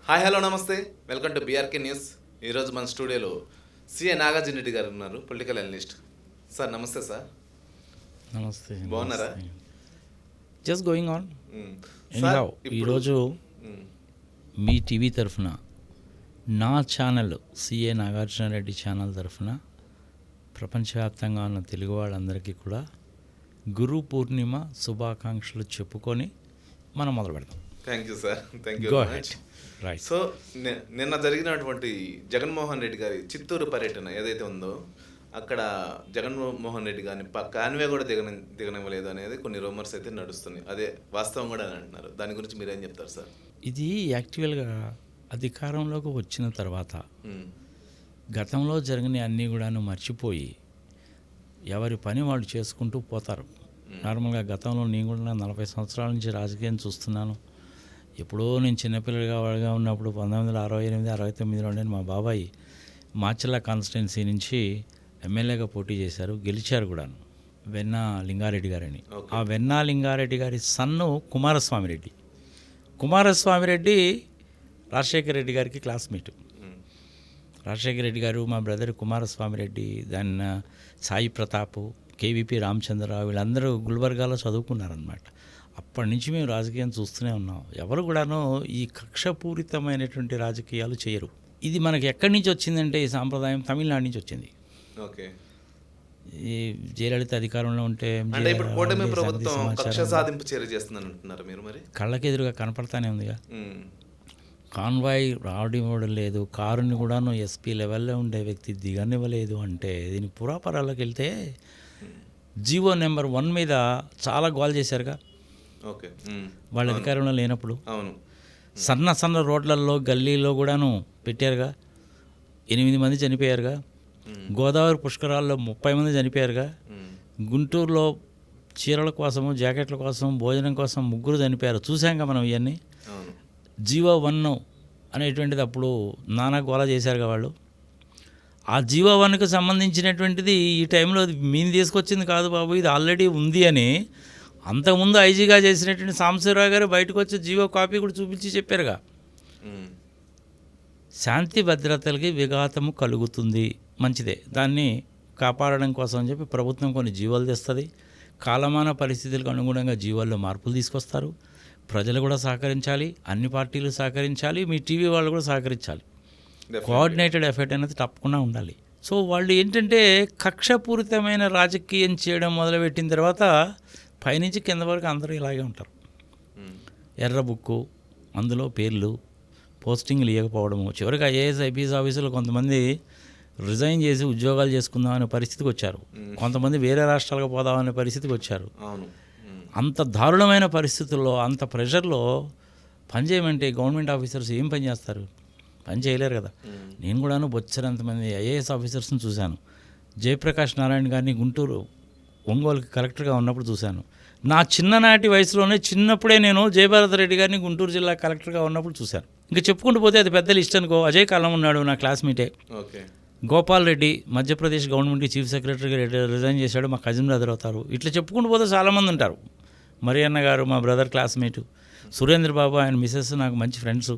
Hi hello నమస్తే, welcome to BRK news. ఈరోజు మన స్టూడియోలో సిఏ నాగార్జున రెడ్డి గారు ఉన్నారు, పొలిటికల్ అనలిస్ట్. సార్ నమస్తే సార్. నమస్తే. బాగున్నారా? Just going on. సార్ ఈరోజు మీ టీవీ తరఫున నా channel CA Nagarjuna Reddy channel తరఫున ప్రపంచవ్యాప్తంగా ఉన్న తెలుగు వాళ్ళందరికీ కూడా గురు పూర్ణిమ శుభాకాంక్షలు చెప్పుకొని మనం మొదలు పెడతాం. Thank you sir, thank you go very head. Much. Right. So నిన్న జరిగినటువంటి జగన్మోహన్ రెడ్డి గారి చిత్తూరు పర్యటన ఏదైతే ఉందో, అక్కడ జగన్మోహన్ రెడ్డి గారిని కాన్వే కూడా దిగనివ్వలేదు అనేది కొన్ని రూమర్స్ అయితే నడుస్తున్నాయి. అదే వాస్తవం కూడా అని అంటున్నారు. దాని గురించి మీరేం చెప్తారు సార్? ఇది యాక్చువల్గా అధికారంలోకి వచ్చిన తర్వాత గతంలో జరిగిన అన్నీ కూడాను మర్చిపోయి ఎవరి పని వాళ్ళు చేసుకుంటూ పోతారు. నార్మల్గా గతంలో నేను కూడా 40 సంవత్సరాల నుంచి రాజకీయం చూస్తున్నాను. ఎప్పుడో నేను చిన్నపిల్లగా ఉన్నప్పుడు 1968, 69లో నేను మా బాబాయ్ మాచర్ల కాన్స్టిట్యున్సీ నుంచి ఎమ్మెల్యేగా పోటీ చేశారు, గెలిచారు కూడాను, వెన్నా లింగారెడ్డి గారని. ఆ వెన్నా లింగారెడ్డి గారి సన్ను కుమారస్వామిరెడ్డి. కుమారస్వామిరెడ్డి రాజశేఖర రెడ్డి గారికి క్లాస్మేట్. రాజశేఖర రెడ్డి గారు, మా బ్రదర్ కుమారస్వామిరెడ్డి, దాన్ని సాయి ప్రతాప్, కేవీపీ రామచంద్రరావు, వీళ్ళందరూ గుల్బర్గాలో చదువుకున్నారనమాట. అప్పటి నుంచి మేము రాజకీయం చూస్తూనే ఉన్నాం. ఎవరు కూడాను ఈ కక్షపూరితమైనటువంటి రాజకీయాలు చేయరు. ఇది మనకి ఎక్కడి నుంచి వచ్చిందంటే ఈ సాంప్రదాయం తమిళనాడు నుంచి వచ్చింది. ఓకే. ఈ జయలలిత అధికారంలో ఉంటే ఇప్పుడు కూటమి ప్రభుత్వం కక్ష సాధింపు చర్య చేస్తుందని అంటున్నారు మీరు? మరి కళ్ళకెదురుగా కనపడతానే ఉందిగా. కాన్వాయ్ రావడం లేదు, కారుని కూడాను ఎస్పీ లెవెల్లో ఉండే వ్యక్తి దిగనివ్వలేదు అంటే దీనికి పురాపరాలకు వెళ్తే జీవో నెంబర్ 1 మీద చాలా గోల్ చేశారుగా. ఓకే. వాళ్ళ అధికారంలో లేనప్పుడు అవును, సన్న రోడ్లలో గల్లీలో కూడాను పెట్టారుగా. 8 మంది చనిపోయారుగా. గోదావరి పుష్కరాల్లో 30 మంది చనిపోయారుగా. గుంటూరులో చీరల కోసము, జాకెట్ల కోసం, భోజనం కోసం 3 చనిపోయారు. చూసాంగా మనం ఇవన్నీ. జీవో 1 అనేటువంటిది అప్పుడు నానా గోల చేశారుగా వాళ్ళు. ఆ జీవో 1కు సంబంధించినటువంటిది ఈ టైంలో మేము తీసుకొచ్చింది కాదు బాబు, ఇది ఆల్రెడీ ఉంది అని అంతకుముందు ఐజీగా చేసినటువంటి సాంబశివరావు గారు బయటకు వచ్చి జీవో కాపీ కూడా చూపించి చెప్పారుగా. శాంతి భద్రతలకి విఘాతము కలుగుతుంది, మంచిదే, దాన్ని కాపాడడం కోసం అని చెప్పి ప్రభుత్వం కొన్ని జీవోలు తెస్తుంది. కాలమాన పరిస్థితులకు అనుగుణంగా జీవోల్లో మార్పులు తీసుకొస్తారు. ప్రజలు కూడా సహకరించాలి, అన్ని పార్టీలు సహకరించాలి, మీ టీవీ వాళ్ళు కూడా సహకరించాలి. కోఆర్డినేటెడ్ ఎఫర్ట్ అనేది తప్పకుండా ఉండాలి. సో వాళ్ళు ఏంటంటే కక్షపూరితమైన రాజకీయం చేయడం మొదలుపెట్టిన తర్వాత పైనుంచి కింద వరకు అందరూ ఇలాగే ఉంటారు. ఎర్ర బుక్కు, అందులో పేర్లు, పోస్టింగ్లు ఇవ్వకపోవడము, చివరికి ఐఏఎస్ ఐపీఎస్ ఆఫీసులు కొంతమంది రిజైన్ చేసి ఉద్యోగాలు చేసుకుందామనే పరిస్థితికి వచ్చారు. కొంతమంది వేరే రాష్ట్రాలకు పోదామనే పరిస్థితికి వచ్చారు. అంత దారుణమైన పరిస్థితుల్లో, అంత ప్రెషర్లో పనిచేయమంటే గవర్నమెంట్ ఆఫీసర్స్ ఏం పని చేస్తారు? పని చేయలేరు కదా. నేను కూడాను బొచ్చరంతమంది ఐఏఎస్ ఆఫీసర్స్ని చూశాను. జయప్రకాష్ నారాయణ గారిని గుంటూరు ఒంగోలుకి కలెక్టర్గా ఉన్నప్పుడు చూశాను. నా చిన్ననాటి వయసులోనే, చిన్నప్పుడే నేను జయభారత రెడ్డి గారిని గుంటూరు జిల్లా కలెక్టర్గా ఉన్నప్పుడు చూశాను. ఇంకా చెప్పుకుంటూ పోతే అది పెద్ద లిస్ట్ అనుకో. అజయ్ కాలం ఉన్నాడు, నా క్లాస్మేటే. గోపాల్ రెడ్డి మధ్యప్రదేశ్ గవర్నమెంట్కి చీఫ్ సెక్రటరీగా రిజైన్ చేశాడు, మా కజిన్ బ్రదర్ అవుతారు. ఇట్లా చెప్పుకుంటూ పోతే చాలామంది ఉంటారు. మరియన్న గారు మా బ్రదర్ క్లాస్మేటు. సురేంద్ర బాబు, ఆయన మిస్సెస్ నాకు మంచి ఫ్రెండ్స్.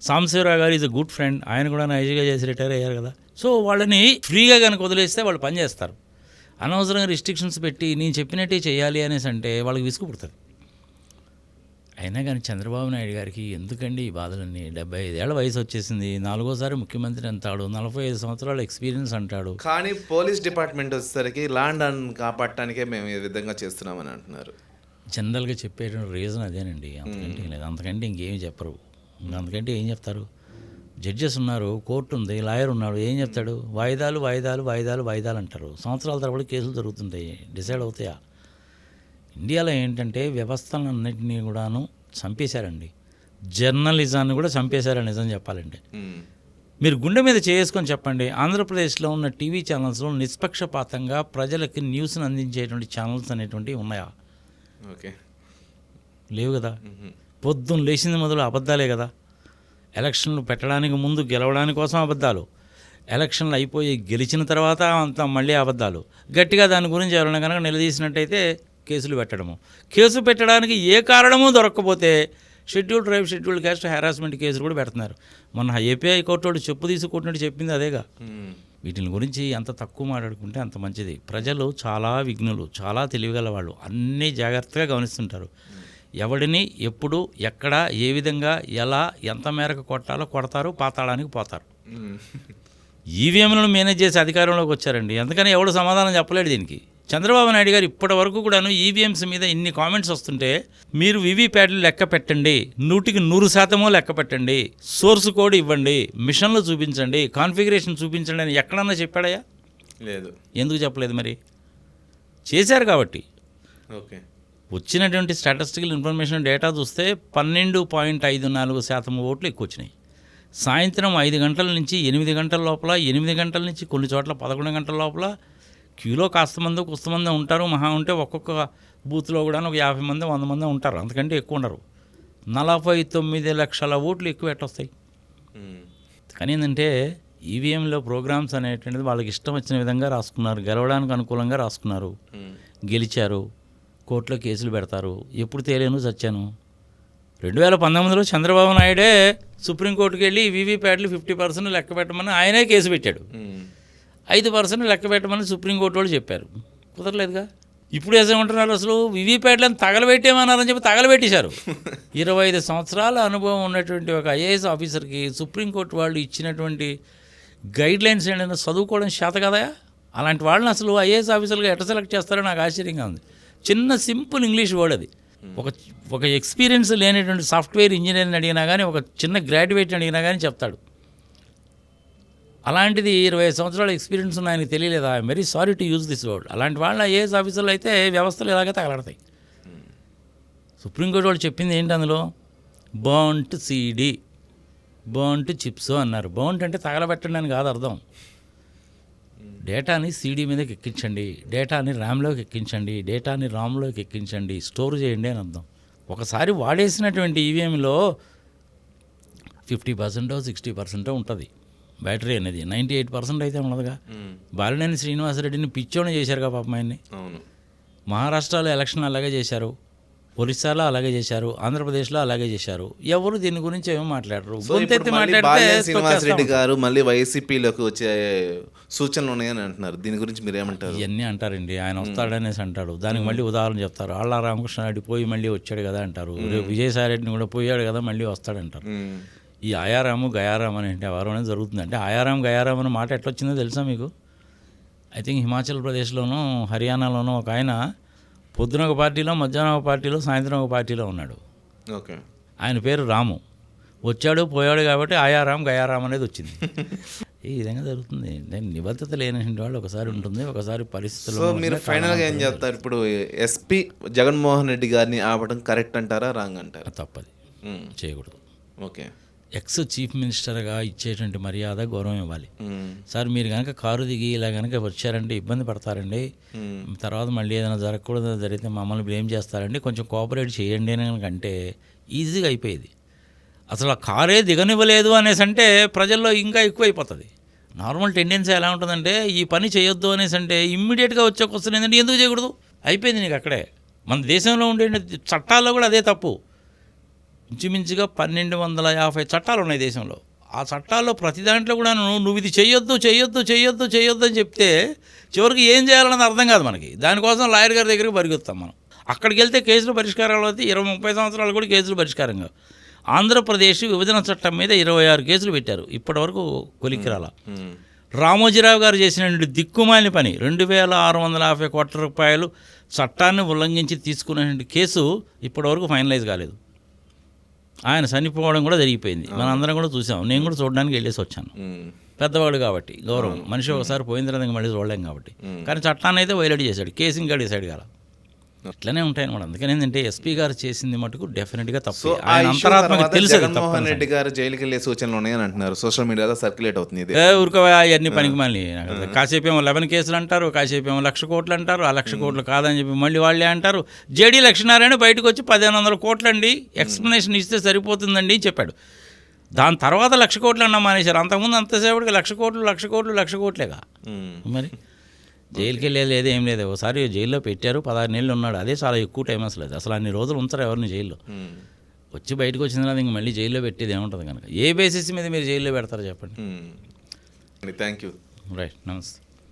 సాంబశివరావు గారు ఈజ్ అ గుడ్ ఫ్రెండ్, ఆయన కూడా నా ఐజీగా చేసి రిటైర్ అయ్యారు కదా. సో వాళ్ళని ఫ్రీగా కనుక వదిలేస్తే వాళ్ళు పని చేస్తారు. అనవసరంగా రిస్ట్రిక్షన్స్ పెట్టి నేను చెప్పినట్టే చేయాలి అనేసి అంటే వాళ్ళకి విసుగు పుడుతుంది. అయినా కానీ చంద్రబాబు నాయుడు గారికి ఎందుకండి ఈ బాధలన్నీ? 75 ఏళ్ల వయసు వచ్చేసింది, 4వ ముఖ్యమంత్రి అంటాడు, 45 సంవత్సరాల ఎక్స్పీరియన్స్ అంటాడు. కానీ పోలీస్ డిపార్ట్మెంట్ వచ్చేసరికి ల్యాండ్ కాపాడటానికే మేము ఈ విధంగా చేస్తున్నామని అంటున్నారు. జనరల్గా చెప్పేటువంటి రీజన్ అదేనండి, అంతకంటే లేదు. అంతకంటే ఇంకేమి చెప్పరు. అందుకంటే ఏం చెప్తారు? జడ్జెస్ ఉన్నారు, కోర్టు ఉంది, లాయర్ ఉన్నాడు, ఏం చెప్తాడు? వాయిదాలు వాయిదాలు వాయిదాలు వాయిదాలు అంటారు. సంవత్సరాల తరబడి కేసులు జరుగుతుంటాయి, డిసైడ్ అవుతాయా? ఇండియాలో ఏంటంటే వ్యవస్థలన్నింటినీ కూడాను చంపేశారండి. జర్నలిజాన్ని కూడా చంపేశారు నిజం చెప్పాలంటే. మీరు గుండె మీద చేసుకొని చెప్పండి, ఆంధ్రప్రదేశ్లో ఉన్న టీవీ ఛానల్స్లో నిష్పక్షపాతంగా ప్రజలకి న్యూస్ని అందించేటువంటి ఛానల్స్ అనేటువంటివి ఉన్నాయా? ఓకే, లేవు కదా. పొద్దున్న లేచింది మొదలు అబద్ధాలే కదా. ఎలక్షన్లు పెట్టడానికి ముందు గెలవడానికి కోసం అబద్ధాలు, ఎలక్షన్లు అయిపోయి గెలిచిన తర్వాత అంతా మళ్ళీ అబద్ధాలు. గట్టిగా దాని గురించి ఎవరైనా కనుక నిలదీసినట్టయితే కేసులు పెట్టడము. కేసు పెట్టడానికి ఏ కారణమూ దొరక్కపోతే scheduled tribe scheduled caste harassment కేసులు కూడా పెడుతున్నారు. మొన్న ఏపీఐ కోర్టు వాళ్ళు చెప్పు తీసుకుంటున్నట్టు చెప్పింది అదేగా. వీటిని గురించి ఎంత తక్కువ మాట్లాడుకుంటే అంత మంచిది. ప్రజలు చాలా విఘ్నులు, చాలా తెలివిగల వాళ్ళు, అన్నీ జాగ్రత్తగా గమనిస్తుంటారు. ఎవడిని ఎప్పుడు ఎక్కడ ఏ విధంగా ఎలా ఎంత మేరకు కొట్టాలో కొడతారు, పాతాళానికి పోతారు. ఈవీఎంలను మేనేజ్ చేసి అధికారంలోకి వచ్చారండి. అందుకని ఎవడు సమాధానం చెప్పలేడు దీనికి. చంద్రబాబు నాయుడు గారు ఇప్పటి వరకు కూడాను ఈవీఎంస్ మీద ఇన్ని కామెంట్స్ వస్తుంటే మీరు వీవీప్యాట్లు లెక్క పెట్టండి, 100% లెక్క పెట్టండి, సోర్స్ కోడ్ ఇవ్వండి, మిషన్లు చూపించండి, కాన్ఫిగరేషన్ చూపించండి అని ఎక్కడన్నా చెప్పాడయా? లేదు. ఎందుకు చెప్పలేదు మరి? చేశారు కాబట్టి. ఓకే. వచ్చినటువంటి స్టాటిస్టికల్ ఇన్ఫర్మేషన్ డేటా చూస్తే 12.54% ఓట్లు ఎక్కువ వచ్చినాయి. సాయంత్రం 5 గంటల నుంచి 8 గంటల లోపల, 8 గంటల నుంచి కొన్ని చోట్ల 11 గంటల లోపల క్యూలో కాస్త మంది కుస్తమంది ఉంటారు. మహా ఉంటే ఒక్కొక్క బూత్లో కూడా ఒక 50 మంది 100 మంది ఉంటారు, అంతకంటే ఎక్కువ ఉండరు. 49 లక్షల ఓట్లు ఎక్కువ ఎట్టొస్తాయి. కానీ ఏంటంటే ఈవీఎంలో ప్రోగ్రామ్స్ అనేటువంటిది వాళ్ళకి ఇష్టం వచ్చిన విధంగా రాసుకున్నారు, గెలవడానికి అనుకూలంగా రాసుకున్నారు, గెలిచారు, కోర్టులో కేసులు పెడతారు. ఎప్పుడు తేలేను చచ్చాను. 2019లో చంద్రబాబు నాయుడే సుప్రీంకోర్టుకి వెళ్ళి వీవీప్యాట్లు 50% లెక్క పెట్టమని ఆయనే కేసు పెట్టాడు. 5% లెక్క పెట్టమని సుప్రీంకోర్టు వాళ్ళు చెప్పారు, కుదరలేదుగా. ఇప్పుడు ఏమంటున్నారు, అసలు వీవీప్యాట్లను తగలబెట్టేమన్నారని చెప్పి తగలబెట్టేశారు. 25 సంవత్సరాల అనుభవం ఉన్నటువంటి ఒక ఐఏఎస్ ఆఫీసర్కి సుప్రీంకోర్టు వాళ్ళు ఇచ్చినటువంటి గైడ్లైన్స్ ఏంటంటే చదువుకోవడం చేత కదా. అలాంటి వాళ్ళని అసలు ఐఏఎస్ ఆఫీసర్గా ఎట్లా సెలెక్ట్ చేస్తారో నాకు ఆశ్చర్యంగా ఉంది. చిన్న సింపుల్ ఇంగ్లీష్ వర్డ్ అది. ఒక ఎక్స్పీరియన్స్ లేనటువంటి సాఫ్ట్వేర్ ఇంజనీర్ని అడిగినా కానీ, ఒక చిన్న గ్రాడ్యుయేట్ని అడిగినా కానీ చెప్తాడు. అలాంటిది 25 సంవత్సరాల ఎక్స్పీరియన్స్ ఉన్న ఆయనకి తెలియలేదా? I'm very sorry to use this word. అలాంటి వాళ్ళ ఐఏఎస్ ఆఫీసర్లు అయితే వ్యవస్థలు ఇలాగే తగలడతాయి. సుప్రీంకోర్టు వాళ్ళు చెప్పింది ఏంటి అందులో? బర్న్ట్ సీడీ, బర్న్ట్ చిప్స్ అన్నారు. బర్న్ట్ అంటే తగలబెట్టండి అని కాదు అర్థం. డేటాని సీడీ మీదకి ఎక్కించండి, డేటాని ర్యామ్లోకి ఎక్కించండి, డేటాని రామ్లోకి ఎక్కించండి, స్టోర్ చేయండి అని అర్థం. ఒకసారి వాడేసినటువంటి ఈవీఎంలో 50% 60% ఉంటుంది బ్యాటరీ అనేది. 98% అయితే ఉండదుగా. బాలినేని శ్రీనివాసరెడ్డిని పిచ్చోని చేశారుగా పాపం ఆయన్ని. మహారాష్ట్రలో ఎలక్షన్ అలాగే చేశారు, ఒరిస్సాలో అలాగే చేశారు, ఆంధ్రప్రదేశ్లో అలాగే చేశారు. ఎవరు దీని గురించి ఏమో మాట్లాడరు. శ్రీనివాసరెడ్డి గారు మళ్ళీ వైసీపీలోకి వచ్చే సూచనలు ఉన్నాయని అంటున్నారు. దీని గురించి మీరు ఏమంటారు? ఇవన్నీ అంటారండి. ఆయన వస్తాడనేసి అంటాడు, దానికి మళ్ళీ ఉదాహరణ చెప్తారు. ఆళ్ళ రామకృష్ణారెడ్డి పోయి మళ్ళీ వచ్చాడు కదా అంటారు. రేపు విజయసాయిరెడ్డిని కూడా పోయాడు కదా మళ్ళీ వస్తాడంటారు. ఈ ఆయారాము గయారాం అనేటి ఎవరు అనేది జరుగుతుంది. అంటే ఆయారాం గయారాం అనే మాట ఎట్లొచ్చిందో తెలుసా మీకు? ఐ థింక్ హిమాచల్ ప్రదేశ్లోనూ హర్యానాలోనూ ఒక ఆయన పొద్దున ఒక పార్టీలో, మధ్యాహ్నం ఒక పార్టీలో, సాయంత్రం ఒక పార్టీలో ఉన్నాడు. ఓకే. ఆయన పేరు రాము. వచ్చాడు పోయాడు కాబట్టి ఆయారాం గయారాం అనేది వచ్చింది. ఈ విధంగా జరుగుతుంది. దాని నిబద్ధత లేనటువంటి వాళ్ళు ఒకసారి ఉంటుంది, ఒకసారి పరిస్థితులు. సో మీరు ఫైనల్గా ఏం చెప్తారు? ఇప్పుడు ఎస్పీ జగన్మోహన్ రెడ్డి గారిని ఆపడం కరెక్ట్ అంటారా, రాంగ్ అంటారా? తప్పది, చేయకూడదు. ఓకే. ఎక్స్ చీఫ్ మినిస్టర్గా ఇచ్చేటువంటి మర్యాద, గౌరవం ఇవ్వాలి. సార్ మీరు కనుక కారు దిగి ఇలా కనుక వచ్చారంటే ఇబ్బంది పడతారండి, తర్వాత మళ్ళీ ఏదైనా జరగకూడదు జరిగితే మమ్మల్ని బ్లేమ్ చేస్తారండి, కొంచెం కోఆపరేట్ చేయండి అని అంటే ఈజీగా అయిపోయేది. అసలు ఆ కారే దిగనివ్వలేదు అనేసి అంటే ప్రజల్లో ఇంకా ఎక్కువైపోతుంది. నార్మల్ టెండెన్సీ ఎలా ఉంటుందంటే ఈ పని చేయొద్దు అనేసి అంటే ఇమ్మీడియట్గా వచ్చే క్వశ్చన్ ఏంటంటే ఎందుకు చేయకూడదు, అయిపోయింది నీకు అక్కడే. మన దేశంలో ఉండే చట్టాల్లో కూడా అదే తప్పు. ఇంచుమించుగా 1250 చట్టాలు ఉన్నాయి దేశంలో. ఆ చట్టాల్లో ప్రతి దాంట్లో కూడా నువ్వు ఇది చేయొద్దు చేయొద్దు చేయొద్దు చేయొద్దు అని చెప్తే చివరికి ఏం చేయాలన్నది అర్థం కాదు మనకి. దానికోసం లాయర్ గారి దగ్గరికి పరిగెత్తాం మనం. అక్కడికి వెళ్తే కేసులు పరిష్కారాలు అయితే 20-30 సంవత్సరాలు కూడా కేసులు పరిష్కారంగా. ఆంధ్రప్రదేశ్ విభజన చట్టం మీద 26 కేసులు పెట్టారు, ఇప్పటివరకు కొలిక్కిరాల. రామోజీరావు గారు చేసినటువంటి దిక్కుమాలిన పని, 2650 కోట్ల రూపాయలు చట్టాన్ని ఉల్లంఘించి తీసుకునేటువంటి కేసు ఇప్పటివరకు ఫైనలైజ్ కాలేదు. ఆయన చనిపోవడం కూడా జరిగిపోయింది, మనం అందరం కూడా చూసాం. నేను కూడా చూడడానికి వెళ్ళేసి వచ్చాను. పెద్దవాడు కాబట్టి గౌరవం, మనిషి ఒకసారి పోయిన తర్వాత మళ్ళీ చూడలేం కాబట్టి. కానీ చట్టాన్ని అయితే వైలేట్ చేశాడు, కేసు ఇంకా డిసైడ్ కాల. ఇట్లనే ఉంటాయి అనమాట. అందుకని ఏంటంటే ఎస్పీ గారు చేసింది మటుకు డెఫినెట్గా తప్పు. ఆయన అంతరాత్మకు తెలుసు. జగన్మోహన్ రెడ్డి గారు జైలుకి వెళ్ళే సూచనలు ఉన్నాయని అంటున్నారు, సోషల్ మీడియాలో సర్క్యులేట్ అవుతుంది. ఊరుకోవా అవన్నీ పనికి మళ్ళీ. కాసేపు ఏమో 11 కేసులు అంటారు, కాసేపు ఏమో 1,00,000 కోట్లు అంటారు, ఆ 1,00,000 కోట్లు కాదని చెప్పి మళ్ళీ వాళ్ళే అంటారు. జేడీ లక్ష్మీనారాయణ బయటకు వచ్చి 1,500 కోట్లు అండి ఎక్స్ప్లెనేషన్ ఇస్తే సరిపోతుందండి చెప్పాడు. దాని తర్వాత 1,00,000 కోట్లు అన్న మానేశారు. అంతకుముందు అంతసేపటికి 1,00,000 కోట్లేగా. మరి జైలుకి వెళ్ళేది ఏం లేదు. ఒకసారి జైల్లో పెట్టారు, 16 నెలలు ఉన్నాడు, అదే చాలా ఎక్కువ టైం. అసలు అన్ని రోజులు ఉంచరు ఎవరిని జైల్లో. వచ్చి బయటకు వచ్చిన తర్వాత ఇంక మళ్ళీ జైల్లో పెట్టేది ఏముంటుంది కనుక ఏ బేసిస్ మీద మీరు జైల్లో పెడతారో చెప్పండి. Thank you. రైట్, నమస్తే.